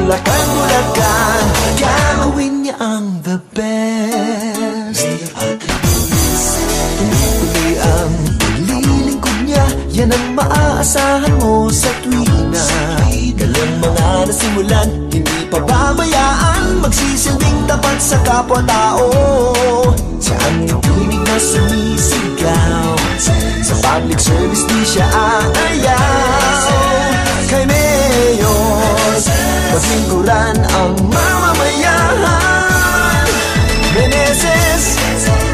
Bulacan, Bulacan, gagawin niya ang the best. Tuloy ang paglilingkod niya, yan ang maaasahan mo sa tuwina. Kailang mga nasimulan, hindi pababayaan, magsisilbing tapat sa kapwa-tao. Siya ang tinig na sumisigaw, sa public service di siya aayaw. Kay Mayor, paglingkuran ang mamamayan. Meneses,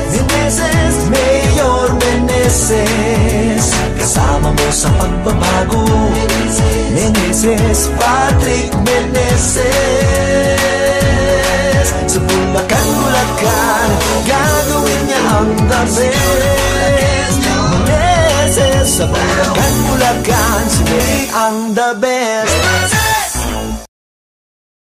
Meneses, Mayor Meneses, kasama mo sa pagbabago. Meneses, Patrick Meneses, sa Bulacan, Bulacan, gagawin niya ang the best. Meneses, sa Bulacan, Bulacan, si May ang the best.